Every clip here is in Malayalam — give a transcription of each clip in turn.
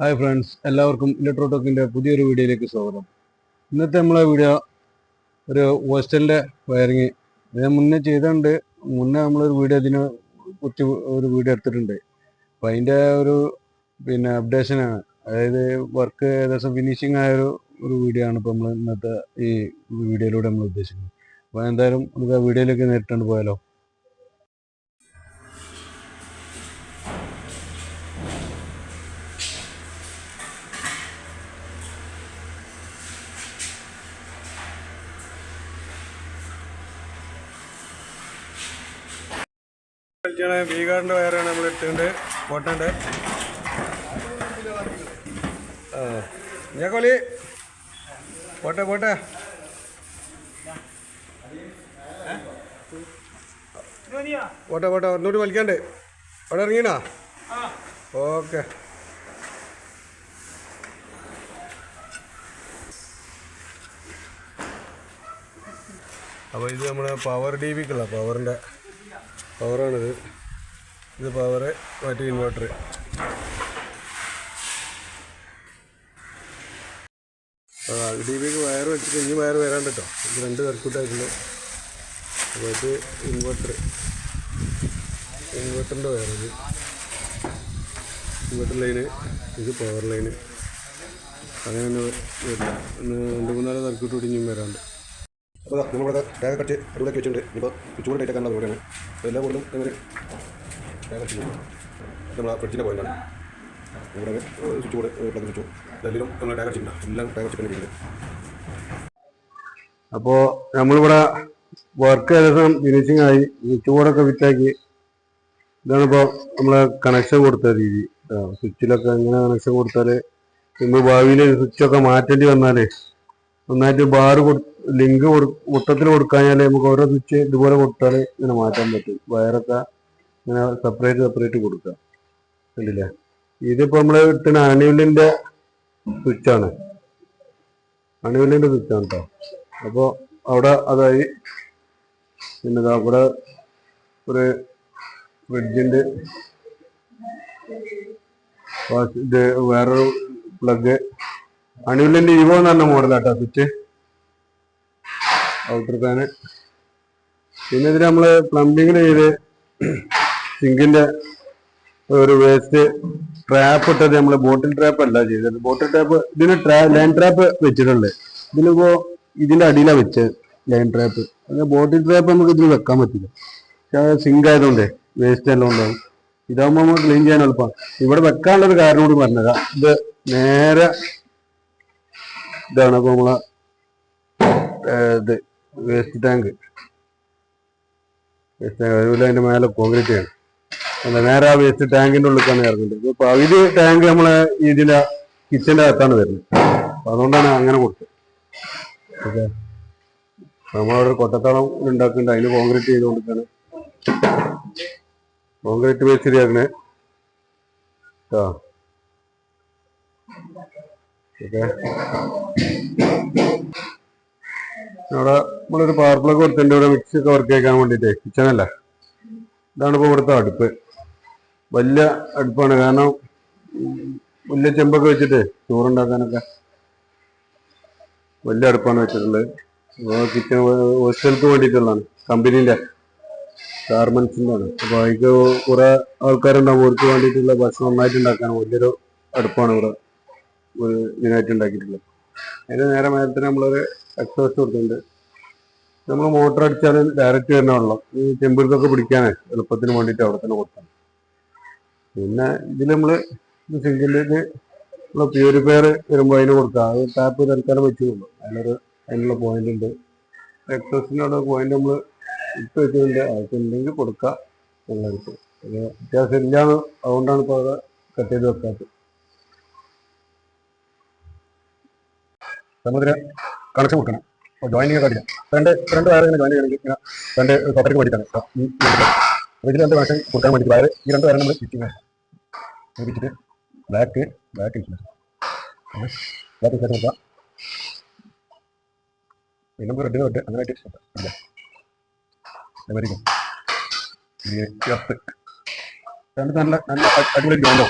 ഹായ് ഫ്രണ്ട്സ്, എല്ലാവർക്കും ഇലക്ട്രോടെക്കിൻ്റെ പുതിയൊരു വീഡിയോയിലേക്ക് സ്വാഗതം. ഇന്നത്തെ നമ്മളെ വീഡിയോ ഒരു ഹോസ്റ്റലിൻ്റെ വയറിങ് ഞാൻ മുന്നേ ചെയ്തിട്ടുണ്ട്. മുന്നേ നമ്മളൊരു വീഡിയോ ഇതിനെ കുറിച്ച് ഒരു വീഡിയോ എടുത്തിട്ടുണ്ട്. അപ്പോൾ അതിൻ്റെ ഒരു അപ്ഡേഷനാണ്, അതായത് വർക്ക് ഏകദേശം ഫിനിഷിങ് ആയൊരു വീഡിയോ ആണ് ഇപ്പോൾ നമ്മൾ ഇന്നത്തെ ഈ വീഡിയോയിലൂടെ നമ്മൾ ഉദ്ദേശിക്കുന്നത്. അപ്പോൾ എന്തായാലും നമുക്ക് ആ വീഡിയോയിലേക്ക് നേരിട്ടുണ്ട് പോയാലോ. വീഗാറിൻ്റെ വയറാണ് നമ്മൾ ഇട്ടുണ്ട് പോട്ടുണ്ട്. ഞാൻ കോലി പോട്ടെ പോട്ടെ പോട്ടെ പോട്ടെ ഒന്നുകൂടി വലിക്കണ്ടേ? അവിടെ ഇറങ്ങിനാ? ഓക്കെ. അപ്പോൾ ഇത് നമ്മുടെ പവർ DBക്കുള്ള പവറാണിത്. ഇത് പവറ്, മറ്റേ ഇൻവെർട്ടർ. DBക്ക് വയർ വെച്ചിട്ട് ഇനി വയർ വരാണ്ട് കേട്ടോ. ഇത് 2 സർക്യൂട്ടായിട്ടുണ്ട്. അപ്പോൾ ഇത് ഇൻവെർട്ടറിൻ്റെ വയറിത്, ഇൻവെർട്ടർ ലൈന്, ഇത് പവർ ലൈന്. അങ്ങനെ തന്നെ വരില്ല. 2-3 സർക്യൂട്ട് കൂടി ഇനിയും വരാണ്ട്. അപ്പോൾ നമ്മളിവിടെ ടാഗ് കട്ട് അടിപൊളിയാക്കി വെച്ചിട്ടുണ്ട്. ഇപ്പോൾ ചൂട് ടൈറ്റാക്കാനുള്ള പരിപാടിയാണ്. അപ്പോൾ എല്ലാ ബോർഡും അങ്ങനെ ടാഗ് കട്ട് ചെയ്യും. നമ്മൾ ആ ഫ്രിഡ്ജിൻ്റെ പോയിന്റാണ്. ഇവിടെ സ്വിച്ച് ബോർഡ്, പ്ലഗ് സ്വിച്ച് എല്ലാം നമ്മൾ ടാഗ് അടിച്ചിട്ടുണ്ട്. എല്ലാം ടാഗ് അടിച്ചിട്ടുണ്ട്. അപ്പോൾ നമ്മളിവിടെ വർക്ക് ഏകദേശം ഫിനിഷിംഗ് ആയി. സ്വിച്ച് ബോർഡൊക്കെ ഫിറ്റാക്കി. ഇതാണിപ്പോൾ നമ്മൾ കണക്ഷൻ കൊടുത്ത രീതി. സ്വിച്ചിലൊക്കെ എങ്ങനെ കണക്ഷൻ കൊടുത്താൽ നമ്മൾ ഭാവിയിൽ സ്വിച്ചൊക്കെ മാറ്റേണ്ടി വന്നാൽ നന്നായിട്ട് ലിങ്ക് മൊത്തത്തിൽ കൊടുക്കാഞ്ഞാൽ നമുക്ക് ഓരോ സ്വിച്ച് ഇതുപോലെ കൊടുത്താൽ ഇങ്ങനെ മാറ്റാൻ പറ്റും. വയറൊക്കെ ഇങ്ങനെ സെപ്പറേറ്റ് കൊടുക്കുക. കണ്ടില്ലേ? ഇതിപ്പോൾ നമ്മൾ ഇട്ടുന്ന അണിവില്ലിൻ്റെ സ്വിച്ചാണ് കേട്ടോ. അപ്പോൾ അവിടെ അതായി. പിന്നെ അവിടെ ഒരു ഫ്രിഡ്ജിൻ്റെ ഇത് വേറൊരു പ്ലഗ്, അണിവില്ലിൻ്റെ ഇവോ എന്ന് പറഞ്ഞ മോഡലാട്ടോ സ്വിച്ച്, ഔട്ടർ ഫാന്. പിന്നെ ഇതിൽ നമ്മൾ പ്ലംബിങ്ങിൽ ചെയ്ത് സിങ്കിൻ്റെ ഒരു വേസ്റ്റ് ട്രാപ്പ് ഇട്ടത് നമ്മൾ ബോട്ടിൽ ട്രാപ്പ് അല്ല ചെയ്തത്. ബോട്ടിൽ ട്രാപ്പ് ഇതിന് ലൈൻ ട്രാപ്പ് വെച്ചിട്ടുണ്ട്. ഇതിലിപ്പോൾ ഇതിൻ്റെ അടിയിലാണ് വെച്ചത് ലൈൻ ട്രാപ്പ്. ബോട്ടിൽ ട്രാപ്പ് നമുക്ക് ഇതിൽ വെക്കാൻ പറ്റില്ല. പക്ഷേ സിങ്ക് ആയതുകൊണ്ട് വേസ്റ്റ് എല്ലാം ഉണ്ടാവും. ഇതാകുമ്പോൾ നമുക്ക് ക്ലീൻ ചെയ്യാൻ എളുപ്പമാണ്. ഇവിടെ വെക്കാനുള്ളൊരു കാരണം കൂടി പറഞ്ഞതാ. ഇത് നേരെ ഇതാണ് ഇപ്പോൾ നമ്മളെ ഇത് വേസ്റ്റ് ടാങ്ക്. അതുപോലെ അതിൻ്റെ മേലെ കോൺക്രീറ്റ് ചെയ്യണം. നേരെ ആ വേസ്റ്റ് ടാങ്കിൻ്റെ ഉള്ളിലേക്കാണ് ഇറങ്ങുന്നത്. ഇപ്പോൾ ഇത് ടാങ്ക് നമ്മളെ ഇതിൻ്റെ കിച്ചൻ്റെ അകത്താണ് വരുന്നത്. അപ്പം അതുകൊണ്ടാണ് അങ്ങനെ കൊടുത്തത്. ഓക്കെ. നമ്മളവിടെ കൊട്ടത്തളം ഉണ്ടാക്കുന്നുണ്ട്. അതിന് കോൺക്രീറ്റ് ചെയ്ത് കൊടുക്കാണ്. കോൺക്രീറ്റ് വേസ്റ്റ് ശരിയാക്കണേ കേട്ടോ. ഓക്കെ. അവിടെ നമ്മളൊരു പവർ പ്ലഗ് കൊടുത്തിട്ടുണ്ട്. ഇവിടെ മിക്സി ഒക്കെ വർക്ക് ചെയ്യാൻ വേണ്ടിയിട്ട്. കിച്ചണല്ല, ഇതാണ് ഇപ്പോൾ ഇവിടുത്തെ അടുപ്പ്. വലിയ അടുപ്പാണ്. കാരണം വലിയ ചെമ്പൊക്കെ വെച്ചിട്ട് ചോറുണ്ടാക്കാനൊക്കെ വലിയ അടുപ്പാണ് വെച്ചിട്ടുള്ളത്. കിച്ചൺ ഹോസ്റ്റലിക്ക് വേണ്ടിയിട്ടുള്ളതാണ്. കമ്പനീൻ്റെ ഗാർമെൻസിൻ്റെ ആണ്. അപ്പോൾ അതിക്ക് കുറേ ആൾക്കാരുണ്ടാവും. അവർക്ക് വേണ്ടിയിട്ടുള്ള ഭക്ഷണം നന്നായിട്ട് ഉണ്ടാക്കാനും വലിയൊരു അടുപ്പാണ് ഇവിടെ ഒരു ഇതിനായിട്ട് ഉണ്ടാക്കിയിട്ടുള്ളത്. അതിന് നേരെ മേലത്തിന് നമ്മളൊരു എക്സോസ്റ്റ് കൊടുത്തിട്ടുണ്ട്. നമ്മൾ മോട്ടർ അടിച്ചാൽ ഡയറക്റ്റ് വരുന്ന വെള്ളം ഈ ചെമ്പുകൾക്കൊക്കെ പിടിക്കാൻ എളുപ്പത്തിന് വേണ്ടിയിട്ട് അവിടെ തന്നെ കൊടുക്കണം. പിന്നെ ഇതിൽ നമ്മൾ സിങ്കിൻ്റെ ഇത് നമ്മൾ പ്യൂരിഫയർ വരുമ്പോൾ അതിന് കൊടുക്കുക. അത് ടാപ്പ് തൽക്കാലം വെച്ചിട്ടുള്ളൂ. അതിനുള്ള പോയിന്റ് ഉണ്ട്. എക്സോസ്റ്റിനുള്ള പോയിന്റ് നമ്മൾ ഇട്ട് വെച്ചിട്ടുണ്ട്. അതൊക്കെയുണ്ടെങ്കിൽ കൊടുക്കുക എന്നുള്ളത്. അത് വ്യത്യാസം ഇല്ലാന്ന് അതുകൊണ്ടാണ് ഇപ്പോൾ അത് കട്ട് ചെയ്ത് വെക്കാത്തത്. സമുദ്ര കണക്ഷൻ കൊടുക്കണം. ജോയിനിങ് ഒക്കെ രണ്ട് വയർ ഇങ്ങനെ ജോയിൻ ചെയ്യണമെങ്കിൽ ഇങ്ങനെ 2 സോക്കറ്റിക്ക് വേണ്ടിയിട്ടാണ്. ഇതിൽ 2 കണക്ഷൻ കൊടുക്കാൻ വേണ്ടിയിട്ട് വയർ ഈ 2 വയർ നമ്മൾ ഫിറ്റിങ് വെച്ചിട്ട് ബ്ലാക്ക് ഇൻസുലേഷൻ കൊടുക്കാം. പിന്നെ നമുക്ക് റെഡിന് തൊട്ട് അങ്ങനെ ആയിട്ട് രണ്ട് നല്ല അടിപൊളി ഗ്രൗണ്ടോ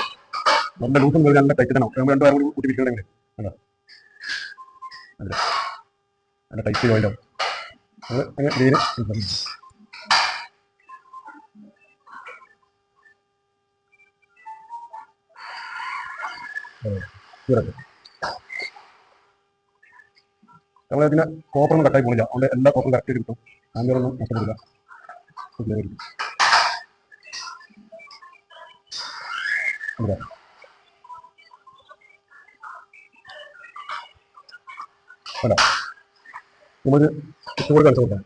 നല്ല ലൂസും നല്ല ടൈറ്റ് തന്നെ രണ്ട് പേരും കൂടി കൂട്ടി പിടിക്കണമെങ്കിൽ നല്ല ടൈറ്റ് ജോയിൻ്റ് ആവും അത് അങ്ങനെ രീതിയിൽ നമ്മളതിന് കോപ്പറൊന്നും കട്ടായി പോണില്ല, അതുകൊണ്ട് എല്ലാ കോപ്പറും കറക്റ്റ് കിട്ടും. ആംബിയറൊന്നും നഷ്ടപ്പെടില്ല. അല്ല നമ്മളൊരു ഇഷ്ടംപോലെ കളിച്ചു കൊടുക്കാം.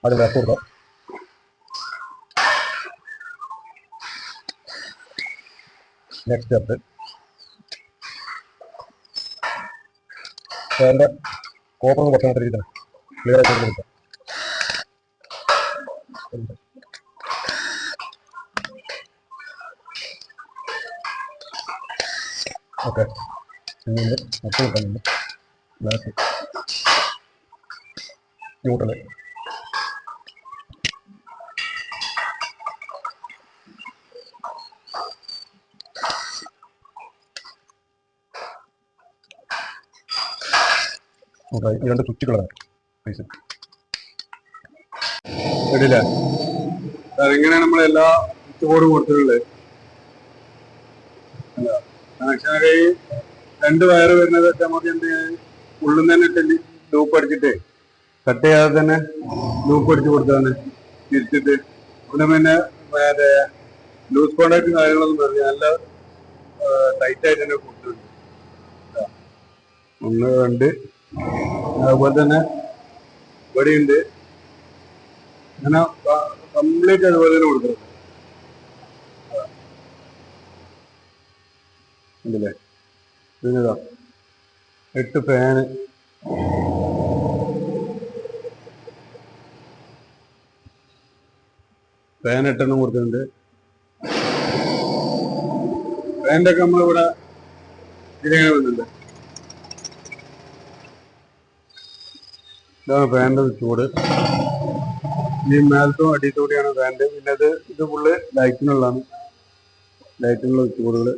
ആദ്യം ഗ്യാസ് കൊടുക്കാം. നെക്സ്റ്റ് സ്റ്റെപ്പ് ഫാനിൻ്റെ കോപ്പർ കുറച്ച് മാത്രം രീതിയിൽ ക്ലിയർ ആയിട്ട് കൊടുക്കാം. ഓക്കെ പിന്നീട് മൊത്തം കിട്ടാനുണ്ട് ഗ്ലാസ് ന്യൂട്രല് ഈ രണ്ട് സ്വിച്ചുകളാണ് പൈസ കേട്ടില്ല. അതിങ്ങനെ നമ്മളെല്ലാ സ്വിച്ച് ബോർഡും കൊടുത്തിട്ടുള്ളത് കണക്ഷനൊക്കെ ഈ 2 വയറ് വരുന്നതൊക്കെ നമുക്ക് എന്ത് ഉള്ളിൽ നിന്ന് തന്നെ ലൂപ്പ് അടിച്ചിട്ട് കട്ട് ചെയ്യാതെ തന്നെ ലൂപ്പ് അടിച്ച് കൊടുത്താണ് തിരിച്ചിട്ട് പിന്നെ മറ്റേ ലൂസ് കോണ്ടാക്റ്റും കാര്യങ്ങളൊന്നും പറഞ്ഞ് നല്ല ടൈറ്റ് ആയിട്ട് തന്നെ കൊടുത്തിട്ടുണ്ട്. 1 2 അതുപോലെ തന്നെ ഇവിടെയുണ്ട്. അങ്ങനെ കംപ്ലീറ്റ് അതുപോലെ തന്നെ കൊടുക്കുന്നത് ഉണ്ടല്ലേ. പിന്നെതാ 8 ഫാന്, ഫാൻ 8 കൊടുക്കുന്നുണ്ട്. ഫാനിന്റെ ഒക്കെ നമ്മളിവിടെ ഇതിങ്ങനെ വരുന്നുണ്ട്. ഇതാണ് ഫാനിന്റെ ചൂട്. ഈ മേലത്തും അടിയത്തൂടിയാണ് ഫാനിന്റെ. പിന്നെ ഇത് ഫുള്ള് ലൈറ്റിനുള്ളതാണ്, ലൈറ്റിനുള്ള ചൂടുകള്.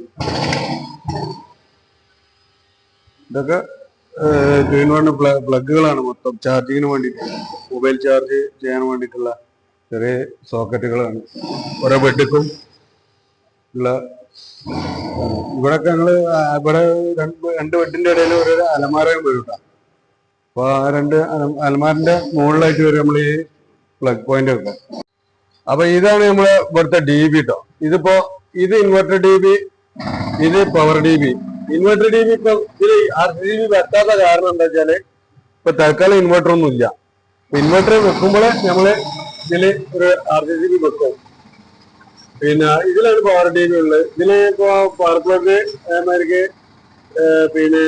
ഇതൊക്കെ 2-in-1 പ്ലഗുകളാണ് മൊത്തം ചാർജിങ്ങിന് വേണ്ടിയിട്ട്, മൊബൈൽ ചാർജ് ചെയ്യാൻ വേണ്ടിയിട്ടുള്ള ചെറിയ സോക്കറ്റുകളാണ് ഓരോ ബെഡുക്കും ഉള്ള. ഇവിടെയൊക്കെ ഞങ്ങള് ഇവിടെ 2 ബെഡിന്റെ ഇടയിൽ ഒരു അലമാരയും വരും കേട്ടോ. അപ്പൊ ആ 2 അലമാരിന്റെ മുകളിലായിട്ട് വരും നമ്മൾ ഈ പ്ലഗ് പോയിന്റ് ഒക്കെ. അപ്പൊ ഇതാണ് നമ്മള് ഇവിടുത്തെ DB കേട്ടോ. ഇത് ഇൻവെർട്ടർ DB, ഇത് പവർ DB. ഇൻവെർട്ടർ DB ഇപ്പൊ ഇതിൽ RCB വെക്കാത്ത കാരണം എന്താ വെച്ചാല് ഇപ്പൊ തൽക്കാലം ഇൻവെർട്ടർ ഒന്നും ഇല്ല. ഇൻവെർട്ടർ വെക്കുമ്പോഴേ നമ്മള് ഇതില് ഒരു RCB വെക്കും. പിന്നെ ഇതിലാണ് പവർ DB ഉള്ളത്. ഇതില് ഇപ്പൊ പവർ പ്ലഗ് അതേമാതിരിക്ക് പിന്നെ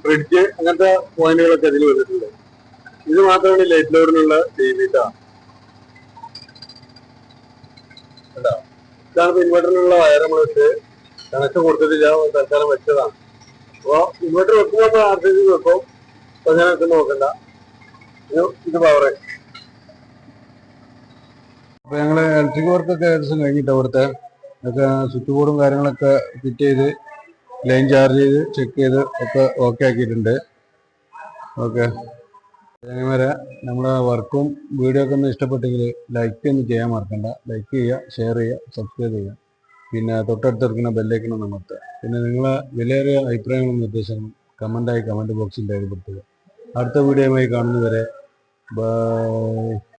ഫ്രിഡ്ജ് അങ്ങനത്തെ പോയിന്റുകളൊക്കെ ഇതിൽ വന്നിട്ടുണ്ട്. ഇത് മാത്രമാണ് ലൈറ്റ് ലോഡിനുള്ള DB ട്ടോ. ഇതാണ് ഇൻവെർട്ടറിനുള്ള വയർ നമ്മൾ വെച്ച് കണക്ഷൻ കൊടുത്തിട്ട് തൽക്കാലം വെച്ചതാണ്. അപ്പൊ ഇൻവെർട്ടർ വെക്കുമ്പോൾ RCB വെക്കും. അപ്പൊ അങ്ങനെ വെക്കുന്ന നോക്കണ്ട. ഇത് പവർ. അപ്പൊ ഞങ്ങള് ഇലക്ട്രിക് വർക്കൊക്കെ ഏകദേശം കഴിഞ്ഞിട്ട് അവിടുത്തെ ഒക്കെ സ്വിച്ച് ബോർഡും കാര്യങ്ങളൊക്കെ ഫിറ്റ് ചെയ്ത് ലൈൻ ചാർജ് ചെയ്ത് ചെക്ക് ചെയ്ത് ഒക്കെ ഓക്കെ ആക്കിയിട്ടുണ്ട്. ഓക്കെ അങ്ങനെ നമ്മളെ വർക്കും വീഡിയോ ഒക്കെ ഒന്ന് ഇഷ്ടപ്പെട്ടെങ്കിൽ ലൈക്ക് ഒന്ന് ചെയ്യാൻ മറക്കണ്ട. ലൈക്ക് ചെയ്യുക, ഷെയർ ചെയ്യുക, സബ്സ്ക്രൈബ് ചെയ്യുക. പിന്നെ തൊട്ടടുത്തിരിക്കുന്ന ബെല്ലൈക്കണം അമർത്തുക. പിന്നെ നിങ്ങളെ വിലയേറിയ അഭിപ്രായങ്ങളും നിർദ്ദേശങ്ങളും കമന്റ് ബോക്സിൽ രേഖപ്പെടുത്തുക. അടുത്ത വീഡിയോയുമായി കാണുന്നവരെ ബൈ.